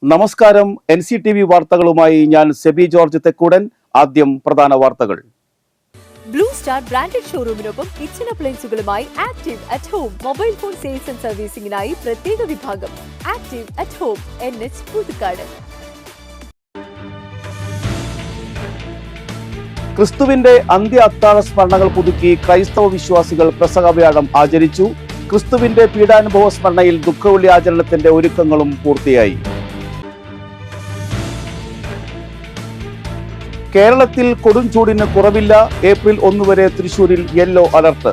നമസ്കാരം. NCTV വാർത്തകളുമായി ഞാൻ സെബി ജോർജ് തെക്കൂടൻ. ആദ്യം പ്രധാന വാർത്തകൾ. ബ്ലൂ സ്റ്റാർ ബ്രാൻഡഡ് ഷോറൂമിനൊപ്പം കിച്ചൺ അപ്ലയൻസുകളുമായി active at home mobile phone sales and സർവീസിംഗിനായി പ്രത്യേക വിഭാഗം. Active at home, NH Puthukkad. ക്രിസ്തുവിന്റെ അന്ത്യ അത്താഴ സ്മരണകൾ പുതുക്കി ക്രൈസ്തവ വിശ്വാസികൾ പെസഹ വ്യാഴം ആചരിച്ചു. ക്രിസ്തുവിന്റെ പീഡാനുഭവ സ്മരണയിൽ ദുഃഖവെള്ളി ആചരണത്തിന്റെ ഒരുക്കങ്ങളും പൂർത്തിയായി. കേരളത്തിൽ കൊടും ചൂടിന് കുറവില്ല. ഏപ്രിൽ 1 വരെ തൃശൂരിൽ യെല്ലോ അലർട്ട്.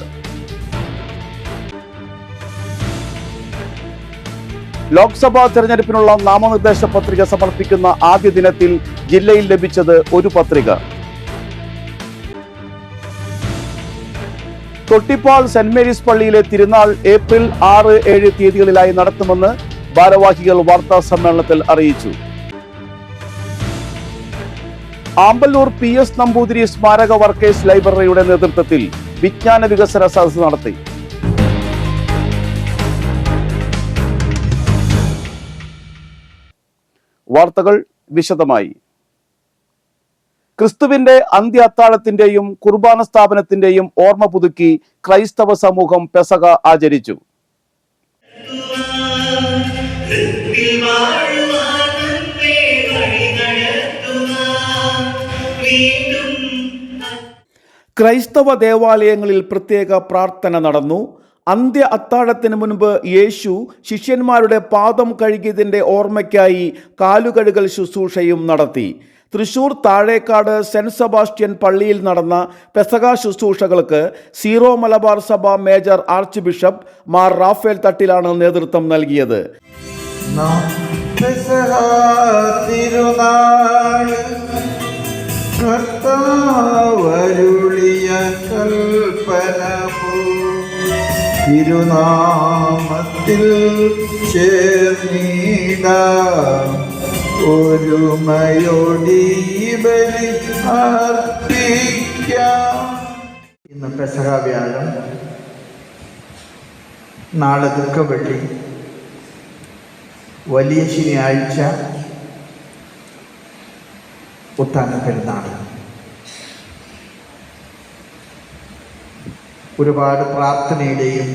ലോക്സഭാ തെരഞ്ഞെടുപ്പിനുള്ള നാമനിർദ്ദേശ പത്രിക സമർപ്പിക്കുന്ന ആദ്യ ദിനത്തിൽ ജില്ലയിൽ ലഭിച്ചത് ഒരു പത്രിക. തൊട്ടിപ്പാൾ സെന്റ് മേരീസ് പള്ളിയിലെ തിരുനാൾ ഏപ്രിൽ 6, 7 തീയതികളിലായി നടത്തുമെന്ന് ഭാരവാഹികൾ വാർത്താ സമ്മേളനത്തിൽ അറിയിച്ചു. ആമ്പല്ലൂർ PS നമ്പൂതിരി സ്മാരക വർക്കേഴ്സ് ലൈബ്രറിയുടെ നേതൃത്വത്തിൽ വിജ്ഞാന വികസന സദസ്സ് നടത്തി. വാർത്തകൾ വിശദമായി. ക്രിസ്തുവിന്റെ അന്ത്യ അത്താഴത്തിന്റെയും കുർബാന സ്ഥാപനത്തിന്റെയും ഓർമ്മ പുതുക്കി ക്രൈസ്തവ സമൂഹം പെസഹ ആചരിച്ചു. ക്രൈസ്തവ ദേവാലയങ്ങളിൽ പ്രത്യേക പ്രാർത്ഥന നടന്നു. അന്ത്യ അത്താഴത്തിന് മുൻപ് യേശു ശിഷ്യന്മാരുടെ പാദം കഴുകിയതിൻ്റെ ഓർമ്മയ്ക്കായി കാലുകഴുകൽ ശുശ്രൂഷയും നടത്തി. തൃശൂർ താഴേക്കാട് സെന്റ് സെബാസ്റ്റ്യൻ പള്ളിയിൽ നടന്ന പെസഹ ശുശ്രൂഷകൾക്ക് സീറോ മലബാർ സഭ major archbishop Mar Raphael തട്ടിലാണ് നേതൃത്വം നൽകിയത്. തിരുനാമത്തിൽ ചേർന്നിട ഒരുമയോടി ബലി അർപ്പിക്കാം. ഇന്ന് പെസഹ വ്യാഴം, നാളെ ദുഃഖവെള്ളി, വലിയ ശനിയാഴ്ച, ഉത്ഥാന പെരുന്നാൾ. ഒരുപാട് പ്രാർത്ഥനയുടെയും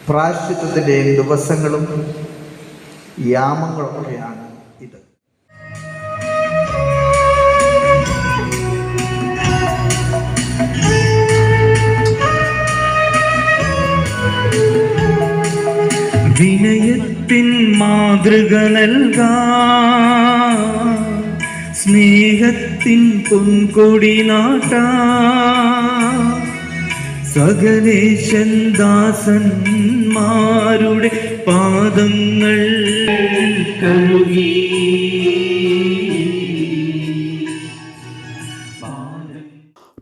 പ്രായശ്ചിത്തത്തിൻ്റെയും ദിവസങ്ങളും യാമങ്ങളൊക്കെയാണ് ഇത്. വിനയത്തിൻ മാതൃക നൽകാൻ സ്നേഹത്തിൻ പൊൻകൊടി നാട്ടാൻ സകലേശൻ ദാസന്മാരുടെ പാദങ്ങൾ കഴുകി.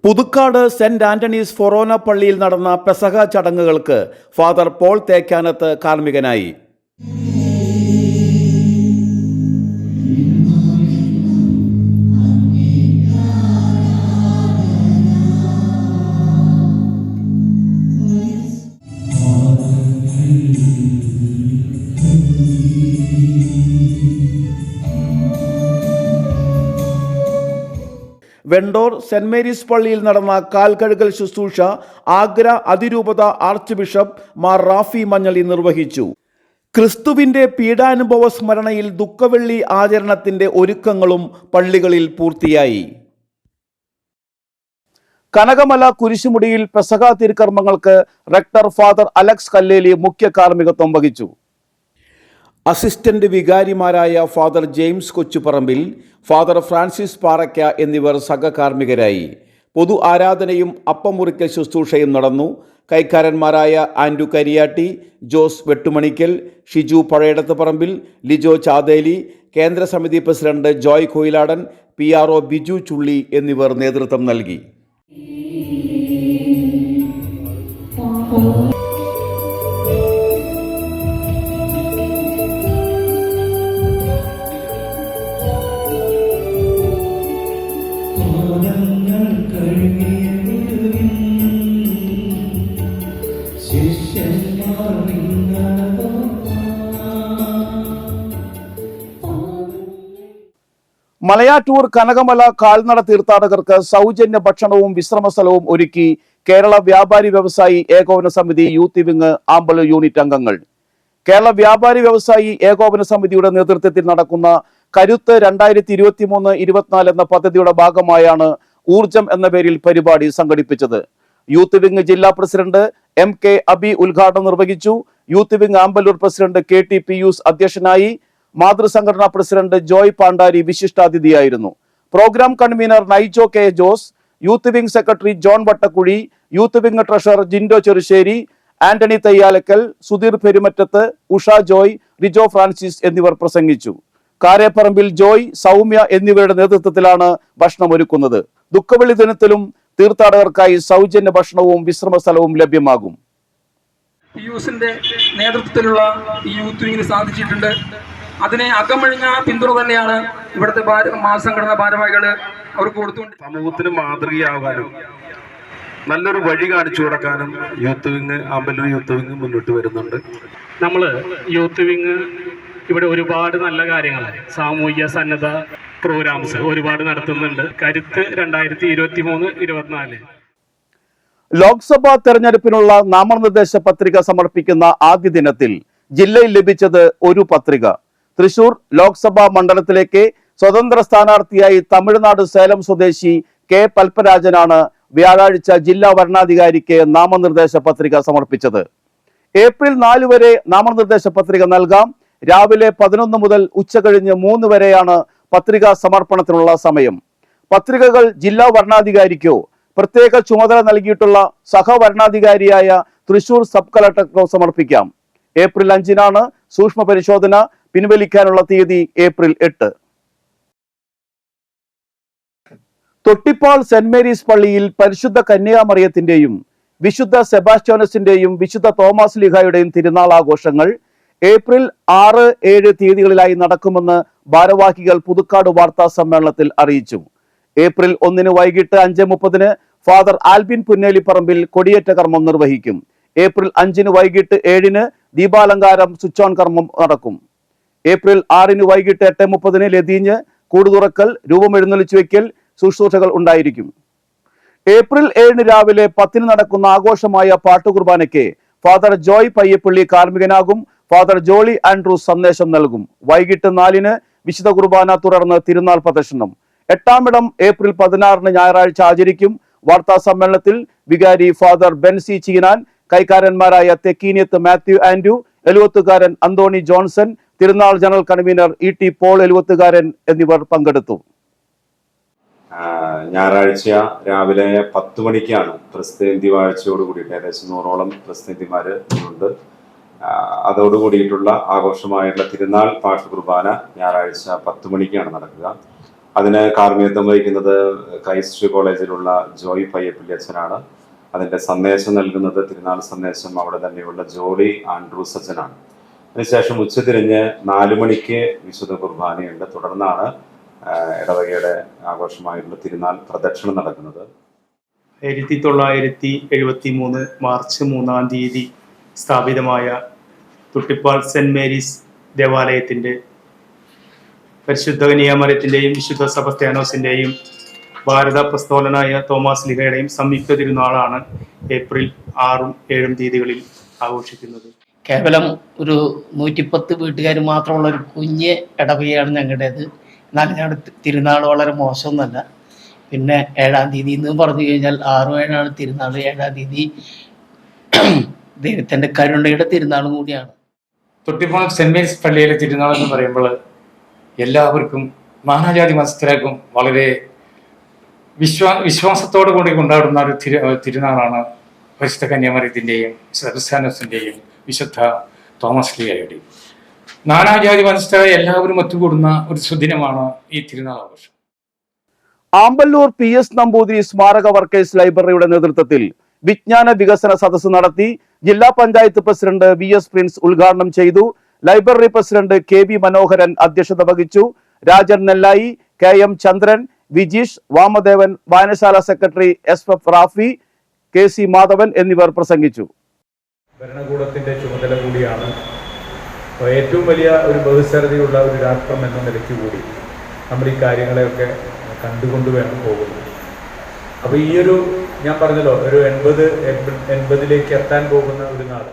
പുതുക്കാട് സെന്റ് ആന്റണീസ് ഫൊറോന പള്ളിയിൽ നടന്ന പെസഹ ചടങ്ങുകൾക്ക് ഫാദർ പോൾ തേക്കാനത്ത് കാർമ്മികനായി. വെണ്ടോർ സെന്റ് മേരീസ് പള്ളിയിൽ നടന്ന കാൽകഴുകൽ ശുശ്രൂഷ ആഗ്ര അതിരൂപത ആർച്ച് ബിഷപ്പ് മാർ റാഫി മഞ്ഞളി നിർവഹിച്ചു. ക്രിസ്തുവിന്റെ പീഡാനുഭവ സ്മരണയിൽ ദുഃഖവെള്ളി ആചരണത്തിന്റെ ഒരുക്കങ്ങളും പള്ളികളിൽ പൂർത്തിയായി. കനകമല കുരിശുമുടിയിൽ പെസഹ തിരുക്കർമ്മങ്ങൾക്ക് റെക്ടർ ഫാദർ അലക്സ് കല്ലേലി മുഖ്യ കാർമ്മികത്വം വഹിച്ചു. അസിസ്റ്റന്റ് വികാരിമാരായ father James Kochuparambil, father Francis Paraykka എന്നിവർ സഹകാർമ്മികരായി. പൊതു ആരാധനയും അപ്പം മുറിക്കൽ ശുശ്രൂഷയും നടന്നു. കൈക്കാരന്മാരായ ആൻഡു കരിയാട്ടി, ജോസ് വെട്ടുമണിക്കൽ, ഷിജു പഴയടത്ത് പറമ്പിൽ, ലിജോ ചാതേലി, കേന്ദ്ര സമിതി പ്രസിഡന്റ് ജോയ് കൊയിലാടൻ, PRO ബിജു ചുള്ളി എന്നിവർ നേതൃത്വം നൽകി. മലയാറ്റൂർ കനകമല കാൽനട തീർത്ഥാടകർക്ക് സൗജന്യ ഭക്ഷണവും വിശ്രമ സ്ഥലവും ഒരുക്കി കേരള വ്യാപാരി വ്യവസായി ഏകോപന സമിതി യൂത്ത് വിങ് ആമ്പല്ലൂർ യൂണിറ്റ് അംഗങ്ങൾ. കേരള വ്യാപാരി വ്യവസായി ഏകോപന സമിതിയുടെ നേതൃത്വത്തിൽ നടക്കുന്ന കരുത്ത് 2023-24 എന്ന പദ്ധതിയുടെ ഭാഗമായാണ് ഊർജം എന്ന പേരിൽ പരിപാടി സംഘടിപ്പിച്ചത്. യൂത്ത് വിങ് ജില്ലാ പ്രസിഡന്റ് MK അബി ഉദ്ഘാടനം നിർവഹിച്ചു. Youth wing Ampallur president KT Pius അധ്യക്ഷനായി. മാതൃസംഘടനാ പ്രസിഡന്റ് ജോയ് പാണ്ടാരി വിശിഷ്ടാതിഥിയായിരുന്നു. Programme convener Naijo K Jose, youth wing secretary John Vattakuzhi, youth wing treasurer Jindo Cherussery, Antony Thayyalakkal, Sudheer Perumattath, Usha Joy, Rijo Francis എന്നിവർ പ്രസംഗിച്ചു. കാരേപ്പറമ്പിൽ ജോയ്, സൗമ്യ എന്നിവരുടെ നേതൃത്വത്തിലാണ് ഭക്ഷണം ഒരുക്കുന്നത്. ദുഃഖവെള്ളി ദിനത്തിലും തീർത്ഥാടകർക്കായി സൗജന്യ ഭക്ഷണവും വിശ്രമ സ്ഥലവും ലഭ്യമാകും. പിയൂസിന്റെ നേതൃത്വത്തിലുള്ള ഈ യൂത്ത് വിങ്ങിന് സാധിച്ചിട്ടുണ്ട്. അതിനെ അകമഴിഞ്ഞ പിന്തുണ തന്നെയാണ് ഇവിടുത്തെ സംഘടനാ ഭാരവാഹികൾ അവർക്ക് കൊടുത്തുകൊണ്ട് സമൂഹത്തിന് മാതൃകയാകാനും നല്ലൊരു വഴി കാണിച്ചു കൊടുക്കാനും youth wing Amballoor youth wing മുന്നോട്ട് വരുന്നുണ്ട്. നമ്മൾ യൂത്ത് വിങ് ഇവിടെ ഒരുപാട് നല്ല കാര്യങ്ങൾ സാമൂഹിക സന്നദ്ധ പ്രോഗ്രാംസ് ഒരുപാട് നടത്തുന്നുണ്ട്. കരുത്ത് 2023-24 ലോക്സഭാ തെരഞ്ഞെടുപ്പിനുള്ള നാമനിർദ്ദേശ പത്രിക സമർപ്പിക്കുന്ന ആദ്യ ദിനത്തിൽ ജില്ലയിൽ ലഭിച്ചത് ഒരു പത്രിക. തൃശൂർ ലോക്സഭാ മണ്ഡലത്തിലേക്ക് സ്വതന്ത്ര സ്ഥാനാർത്ഥിയായി തമിഴ്നാട് സേലം സ്വദേശി K പൽപ്പരാജനാണ് വ്യാഴാഴ്ച ജില്ലാ വരണാധികാരിക്ക് നാമനിർദ്ദേശ പത്രിക സമർപ്പിച്ചത്. ഏപ്രിൽ 4 വരെ നാമനിർദ്ദേശ പത്രിക നൽകാം. രാവിലെ 11 മുതൽ ഉച്ചകഴിഞ്ഞ് 3 വരെയാണ് പത്രികാ സമർപ്പണത്തിനുള്ള സമയം. പത്രികകൾ ജില്ലാ വരണാധികാരിക്കോ പ്രത്യേക ചുമതല നൽകിയിട്ടുള്ള സഹവരണാധികാരിയായ തൃശൂർ സബ് കളക്ടർക്കോ സമർപ്പിക്കാം. ഏപ്രിൽ 5-നാണ് സൂക്ഷ്മ പരിശോധന. പിൻവലിക്കാനുള്ള തീയതി ഏപ്രിൽ 8. തൊട്ടിപ്പാൾ സെന്റ് മേരീസ് പള്ളിയിൽ പരിശുദ്ധ കന്യാമറിയത്തിന്റെയും വിശുദ്ധ സെബാസ്റ്റ്യാനോസിന്റെയും വിശുദ്ധ തോമസ് ലീഹായുടെയും തിരുനാൾ ആഘോഷങ്ങൾ ഏപ്രിൽ 6-7 തീയതികളിലായി നടക്കുമെന്ന് ഭാരവാഹികൾ പുതുക്കാട് വാർത്താ സമ്മേളനത്തിൽ അറിയിച്ചു. ഏപ്രിൽ 1 വൈകിട്ട് 5:30 ഫാദർ ആൽബിൻ പുന്നേലിപ്പറമ്പിൽ കൊടിയേറ്റ കർമ്മം നിർവഹിക്കും. ഏപ്രിൽ 5 വൈകിട്ട് 7 ദീപാലങ്കാരം സ്വിച്ച് ഓൺ കർമ്മം നടക്കും. ഏപ്രിൽ 6 വൈകിട്ട് 8:30 ലതീഞ്ഞ്, കൂടുതുറക്കൽ, രൂപമെഴുന്നള്ളിച്ചു വയ്ക്കൽ ശുശ്രൂഷകൾ ഉണ്ടായിരിക്കും. ഏപ്രിൽ 7 രാവിലെ 10 നടക്കുന്ന ആഘോഷമായ പാട്ടുകുർബാനയ്ക്ക് ഫാദർ ജോയ് പയ്യപ്പള്ളി കാർമ്മികനാകും. ഫാദർ ജോളി ആൻഡ്രൂസ് സന്ദേശം നൽകും. വൈകിട്ട് 4 വിശുദ്ധ കുർബാന, തുടർന്ന് തിരുനാൾ പ്രദർശനം. 8-ാം ഇടം ഏപ്രിൽ 16 ഞായറാഴ്ച ആചരിക്കും. വാർത്താ സമ്മേളനത്തിൽ വികാരി ഫാദർ ബെൻസി ചീനാൻ, കൈക്കാരന്മാരായ Thekkiniyath Mathew Andrew, Eluvathukaran Anthony Johnson, തിരുനാൾ general convener ET Paul Eluvathukaran എന്നിവർ പങ്കെടുത്തു. ഞായറാഴ്ച രാവിലെ 10 മണിക്കാണ് പ്രസിദ്ധി വാഴ്ചയോട് കൂടിയിട്ട് ഏകദേശം 100ഓളം പ്രസിദ്ധിമാര് ഉണ്ട്. അതോടുകൂടിയിട്ടുള്ള ആഘോഷമായിട്ടുള്ള തിരുനാൾ പാട്ട് കുർബാന ഞായറാഴ്ച 10 മണിക്കാണ് നടക്കുക. അതിന് കാർമ്മികത്വം വഹിക്കുന്നത് ക്രൈസ്റ്റ് കോളേജിലുള്ള ജോയ് പയ്യപ്പള്ളി അച്ഛനാണ്. അതിൻ്റെ സന്ദേശം നൽകുന്നത്, തിരുനാൾ സന്ദേശം അവിടെ തന്നെയുള്ള ജോളി ആൻഡ്രൂസ് അച്ഛനാണ്. അതിനുശേഷം ഉച്ചതിരിഞ്ഞ് 4 മണിക്ക് വിശുദ്ധ കുർബാനയുണ്ട്. തുടർന്നാണ് ഇടവകയുടെ ആഘോഷമായിട്ടുള്ള തിരുനാൾ പ്രദക്ഷിണം നടക്കുന്നത്. 1973 മാർച്ച് 3-ാം തീയതി സ്ഥാപിതമായ തൊട്ടിപ്പാൾ സെന്റ് മേരീസ് ദേവാലയത്തിൻ്റെ പരിശുദ്ധ കന്യാമറിയത്തിൻ്റെയും വിശുദ്ധ സെബസ്ത്യാനോസിൻ്റെയും ഭാരത പ്രസ്തോലനായ തോമസ് ലീഹയുടെയും സംയുക്ത തിരുനാളാണ് ഏപ്രിൽ 6-7 തീയതികളിൽ ആഘോഷിക്കുന്നത്. കേവലം ഒരു 110 വീട്ടുകാർ മാത്രമുള്ള ഒരു കുഞ്ഞ് ഇടവകയാണ് ഞങ്ങളുടേത്. എന്നാൽ ഞങ്ങളുടെ തിരുനാൾ വളരെ മോശമൊന്നുമല്ല. പിന്നെ 7-ാം തീയതി എന്ന് പറഞ്ഞു കഴിഞ്ഞാൽ 6-7 തിരുനാൾ. 7-ാം തീയതി ദൈവത്തിൻ്റെ കരുണയുടെ തിരുനാളും കൂടിയാണ്. തൊട്ടിപ്പാൾ സെന്റ് മേരീസ് പള്ളിയിലെ തിരുനാൾ എന്ന് പറയുമ്പോൾ എല്ലാവർക്കും നാനാജാതി മതസ്ഥർക്കും വളരെ വിശ്വാസത്തോടു കൂടി കൊണ്ടാടുന്ന ഒരു തിരുനാളാണ് പരിശുദ്ധ കന്യാമറിയത്തിൻ്റെയും സെബസ്ത്യാനോസിൻ്റെയും വിശുദ്ധ തോമസ് ലീഹയുടെയും. നാനാജാതി മതസ്ഥരെ എല്ലാവരും ഒത്തുകൂടുന്ന ഒരു സുദിനമാണ് ഈ തിരുനാൾ ആഘോഷം. ആമ്പല്ലൂർ PS നമ്പൂതിരി സ്മാരക വർക്കേഴ്സ് ലൈബ്രറിയുടെ നേതൃത്വത്തിൽ വിജ്ഞാന വികസന സദസ്സ് നടത്തി. ജില്ലാ പഞ്ചായത്ത് പ്രസിഡന്റ് VS പ്രിൻസ് ഉദ്ഘാടനം ചെയ്തു. ലൈബ്രറി പ്രസിഡന്റ് KB മനോഹരൻ അധ്യക്ഷത വഹിച്ചു. രാജൻ നെല്ലായി, KM ചന്ദ്രൻ, വിജീഷ്, വാമദേവൻ, വായനശാല secretary SF Rafi, KC Madhavan എന്നിവർ പ്രസംഗിച്ചു. ഭരണകൂടത്തിന്റെ ചുമതല കൂടിയാണ്. ഏറ്റവും വലിയ ഒരു ബഹുസ്വരതയുള്ള ഒരു രാഷ്ട്രം എന്ന നിലയ്ക്ക് കൂടി നമ്മൾ ഈ കാര്യങ്ങളെയൊക്കെ കണ്ടുകൊണ്ട് വേണം പോകുന്നത്. അപ്പോൾ ഈ ഒരു ഞാൻ പറഞ്ഞല്ലോ ഒരു 80-ലേക്ക് എത്താൻ പോകുന്ന ഒരു നാട്.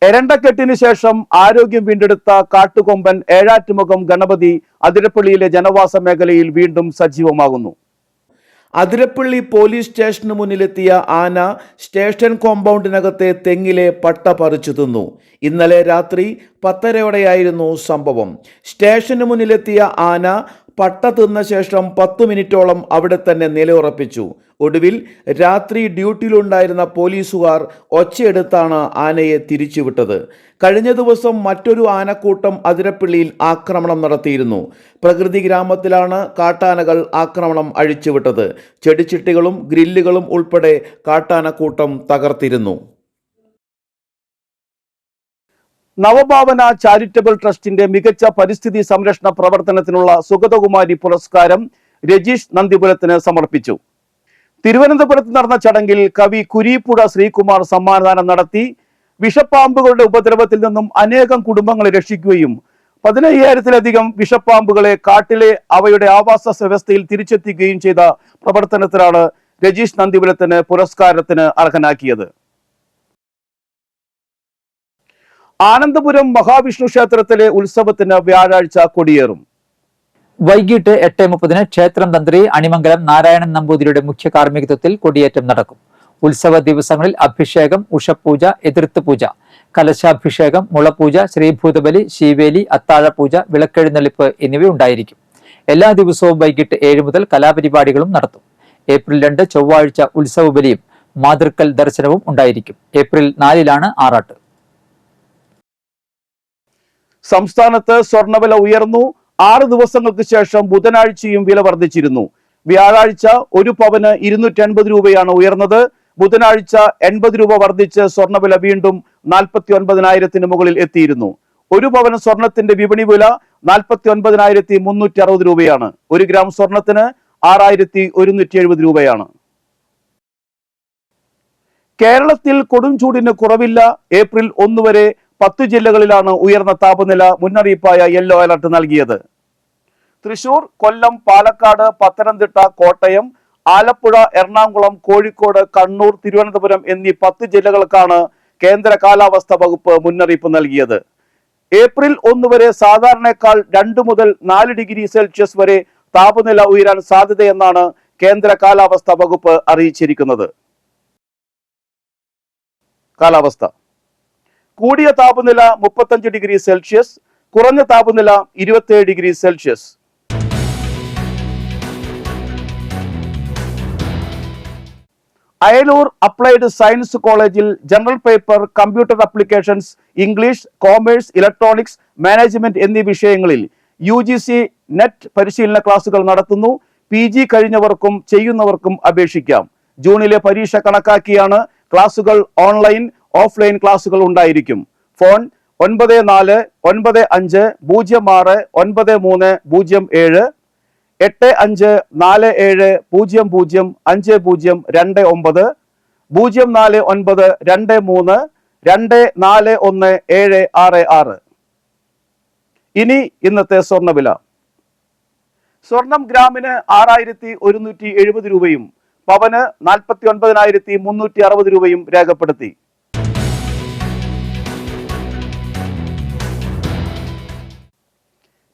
എരണ്ടക്കെട്ടിന് ശേഷം ആരോഗ്യം വീണ്ടെടുത്ത കാട്ടുകൊമ്പൻ ഏഴാറ്റുമുഖം ഗണപതി അതിരപ്പള്ളിയിലെ ജനവാസ മേഖലയിൽ വീണ്ടും സജീവമാകുന്നു. അതിരപ്പള്ളി പോലീസ് സ്റ്റേഷന് മുന്നിലെത്തിയ ആന സ്റ്റേഷൻ കോമ്പൗണ്ടിനകത്തെ തെങ്ങിലെ പട്ട പറിച്ചു തിന്നു. ഇന്നലെ രാത്രി 10:30യോടെയായിരുന്നു സംഭവം. സ്റ്റേഷന് മുന്നിലെത്തിയ ആന പട്ട തിന്ന ശേഷം 10 മിനിറ്റോളം അവിടെ തന്നെ നിലയുറപ്പിച്ചു. ഒടുവിൽ രാത്രി ഡ്യൂട്ടിയിലുണ്ടായിരുന്ന പോലീസുകാർ ഒച്ചയെടുത്താണ് ആനയെ തിരിച്ചുവിട്ടത്. കഴിഞ്ഞ ദിവസം മറ്റൊരു ആനക്കൂട്ടം അതിരപ്പള്ളിയിൽ ആക്രമണം നടത്തിയിരുന്നു. പ്രകൃതി ഗ്രാമത്തിലാണ് കാട്ടാനകൾ ആക്രമണം അഴിച്ചുവിട്ടത്. ചെടിച്ചിട്ടികളും ഗ്രില്ലുകളും ഉൾപ്പെടെ കാട്ടാനക്കൂട്ടം തകർത്തിരുന്നു. നവഭാവന ചാരിറ്റബിൾ ട്രസ്റ്റിന്റെ മികച്ച പരിസ്ഥിതി സംരക്ഷണ പ്രവർത്തനത്തിനുള്ള സുഗതകുമാരി പുരസ്കാരം രജീഷ് നന്ദിപുരത്തിന് സമർപ്പിച്ചു. തിരുവനന്തപുരത്ത് നടന്ന ചടങ്ങിൽ കവി കുരീപ്പുഴ ശ്രീകുമാർ സമ്മാനദാനം നടത്തി. വിഷപ്പാമ്പുകളുടെ ഉപദ്രവത്തിൽ നിന്നും അനേകം കുടുംബങ്ങളെ രക്ഷിക്കുകയും 15,000-ലധികം വിഷപ്പാമ്പുകളെ കാട്ടിലെ അവയുടെ ആവാസ വ്യവസ്ഥയിൽ തിരിച്ചെത്തിക്കുകയും ചെയ്ത പ്രവർത്തനത്തിലാണ് രജീഷ് നന്ദിപുരത്തിന് പുരസ്കാരത്തിന് അർഹനാക്കിയത്. ആനന്ദപുരം മഹാവിഷ്ണു ക്ഷേത്രത്തിലെ ഉത്സവത്തിന് വ്യാഴാഴ്ച കൊടിയേറും. വൈകിട്ട് 8:30 ക്ഷേത്രം തന്ത്രി അണിമംഗലം നാരായണൻ നമ്പൂതിരിയുടെ മുഖ്യ കാർമ്മികത്വത്തിൽ കൊടിയേറ്റം നടക്കും. ഉത്സവ ദിവസങ്ങളിൽ അഭിഷേകം, ഉഷപൂജ, എതിർത്ത് പൂജ, കലശാഭിഷേകം, മുളപൂജ, ശ്രീഭൂതബലി, ശീവേലി, അത്താഴപൂജ, വിളക്കെഴുന്നള്ളിപ്പ് എന്നിവ ഉണ്ടായിരിക്കും. എല്ലാ ദിവസവും വൈകിട്ട് 7 മുതൽ കലാപരിപാടികളും നടത്തും. ഏപ്രിൽ 2 ചൊവ്വാഴ്ച ഉത്സവ ബലിയും മാതൃക്കൽ ദർശനവും ഉണ്ടായിരിക്കും. ഏപ്രിൽ 4-ലാണ് ആറാട്ട്. സംസ്ഥാനത്ത് സ്വർണ്ണവില ഉയർന്നു. 6 ദിവസങ്ങൾക്ക് ശേഷം ബുധനാഴ്ചയും വില വർദ്ധിച്ചിരുന്നു. വ്യാഴാഴ്ച 1 പവന് 250 രൂപയാണ് ഉയർന്നത്. ബുധനാഴ്ച 80 രൂപ വർദ്ധിച്ച് സ്വർണ്ണവില വീണ്ടും 49,000-ന് മുകളിൽ എത്തിയിരുന്നു. 1 പവന് സ്വർണത്തിന്റെ വിപണി വില 49,360 രൂപയാണ്. 1 ഗ്രാം സ്വർണത്തിന് 6,170 രൂപയാണ്. കേരളത്തിൽ കൊടും ചൂടിന് കുറവില്ല. ഏപ്രിൽ 1 വരെ 10 ജില്ലകളിലാണ് ഉയർന്ന താപനില മുന്നറിയിപ്പായ യെല്ലോ അലർട്ട് നൽകിയത്. തൃശൂർ, കൊല്ലം, പാലക്കാട്, പത്തനംതിട്ട, കോട്ടയം, ആലപ്പുഴ, എറണാകുളം, കോഴിക്കോട്, കണ്ണൂർ, തിരുവനന്തപുരം എന്നീ 10 ജില്ലകൾക്കാണ് കേന്ദ്ര കാലാവസ്ഥാ വകുപ്പ് മുന്നറിയിപ്പ് നൽകിയത്. ഏപ്രിൽ 1 വരെ സാധാരണയേക്കാൾ 2 മുതൽ 4 ഡിഗ്രി സെൽഷ്യസ് വരെ താപനില ഉയരാൻ സാധ്യതയെന്നാണ് കേന്ദ്ര കാലാവസ്ഥാ വകുപ്പ് അറിയിച്ചിരിക്കുന്നത്. കാലാവസ്ഥ: കൂടിയ താപനില 35 ഡിഗ്രി സെൽഷ്യസ്, കുറഞ്ഞ താപനില 27 degree Celsius. Ayalur applied science കോളേജിൽ general paper, computer applications, English, commerce, electronics, management എന്നീ വിഷയങ്ങളിൽ UGC നെറ്റ് പരിശീലന ക്ലാസുകൾ നടത്തുന്നു. PG കഴിഞ്ഞവർക്കും ചെയ്യുന്നവർക്കും അപേക്ഷിക്കാം. ജൂണിലെ പരീക്ഷ കണക്കാക്കിയാണ് ക്ലാസുകൾ. ഓൺലൈൻ, ഓഫ്ലൈൻ ക്ലാസുകൾ ഉണ്ടായിരിക്കും. ഫോൺ 9450609307 8547005029 04923241766. ഇനി ഇന്നത്തെ സ്വർണ്ണവില. സ്വർണം ഗ്രാമിന് 6,170 രൂപയും പവന് 49,360 രൂപയും രേഖപ്പെടുത്തി.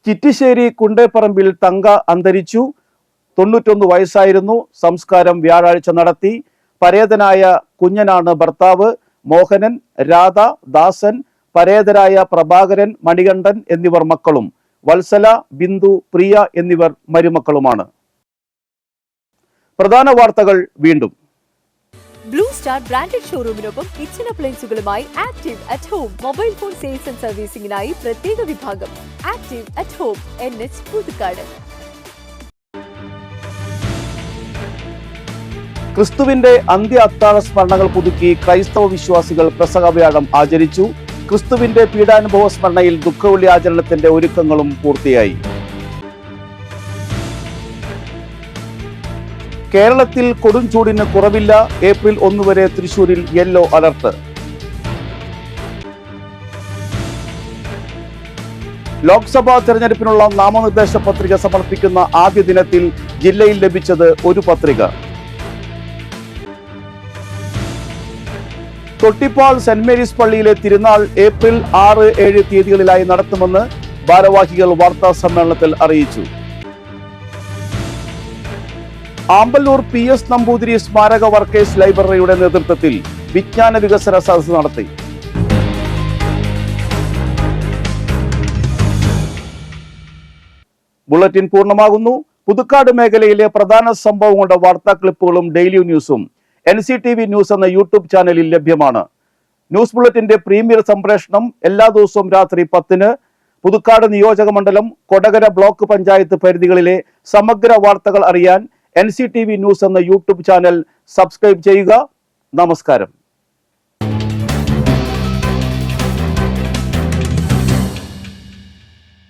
ചിറ്റിശ്ശേരി കുണ്ടേപ്പറമ്പിൽ തങ്ക അന്തരിച്ചു. 91 വയസ്സായിരുന്നു. സംസ്കാരം വ്യാഴാഴ്ച നടത്തി. പരേതനായ കുഞ്ഞനാണ് ഭർത്താവ്. മോഹനൻ, രാധ, ദാസൻ, പരേതരായ പ്രഭാകരൻ, മണികണ്ഠൻ എന്നിവർ മക്കളും. വത്സല, ബിന്ദു, പ്രിയ എന്നിവർ മരുമക്കളുമാണ്. പ്രധാന വാർത്തകൾ വീണ്ടും. ബ്ലൂ സ്റ്റാർ ബ്രാൻഡഡ് ഷോറൂമിനൊപ്പം കിച്ചൺ അപ്ലയൻസുകളുമായി active at home mobile phone sales and സർവീസിംഗിനായി പ്രത്യേക വിഭാഗം. Active at home, NH Puthukkad. ക്രിസ്തുവിന്റെ അന്ത്യ അത്താഴ സ്മരണകൾ പുതുക്കി ക്രൈസ്തവ വിശ്വാസികൾ പെസഹ വ്യാഴം ആചരിച്ചു. ക്രിസ്തുവിന്റെ പീഡാനുഭവ സ്മരണയിൽ ദുഃഖവെള്ളി ആചരണത്തിന്റെ ഒരുക്കങ്ങളും പൂർത്തിയായി. കേരളത്തിൽ കൊടും ചൂടിന് കുറവില്ല. ഏപ്രിൽ 1 വരെ തൃശൂരിൽ യെല്ലോ അലർട്ട്. ലോക്സഭാ തെരഞ്ഞെടുപ്പിനുള്ള നാമനിർദ്ദേശ പത്രിക സമർപ്പിക്കുന്ന ആദ്യ ദിനത്തിൽ ജില്ലയിൽ ലഭിച്ചത് ഒരു പത്രിക. തൊട്ടിപ്പാൾ സെന്റ് മേരീസ് പള്ളിയിലെ തിരുനാൾ ഏപ്രിൽ 6, 7 തീയതികളിലായി നടത്തുമെന്ന് ഭാരവാഹികൾ വാർത്താ സമ്മേളനത്തിൽ അറിയിച്ചു. ആമ്പല്ലൂർ PS നമ്പൂതിരി സ്മാരക വർക്കേഴ്സ് ലൈബ്രറിയുടെ നേതൃത്വത്തിൽ വിജ്ഞാന വികസന സദസ്സ് നടത്തി. ബുള്ളറ്റിൻ പൂർണ്ണമാകുന്നു. പുതുക്കാട് മേഖലയിലെ പ്രധാന സംഭവങ്ങളുടെ വാർത്താ ക്ലിപ്പുകളും ഡെയിലി ന്യൂസും NCTV ന്യൂസ് എന്ന യൂട്യൂബ് ചാനലിൽ ലഭ്യമാണ്. ന്യൂസ് ബുള്ളറ്റിന്റെ പ്രീമിയർ സംപ്രേഷണം എല്ലാ ദിവസവും രാത്രി 10-ന് പുതുക്കാട് നിയോജക മണ്ഡലം, കൊടകര ബ്ലോക്ക് പഞ്ചായത്ത് പരിധികളിലെ സമഗ്ര വാർത്തകൾ അറിയാൻ NCTV ന്യൂസ് എന്ന യൂട്യൂബ് ചാനൽ സബ്സ്ക്രൈബ് ചെയ്യുക. നമസ്കാരം.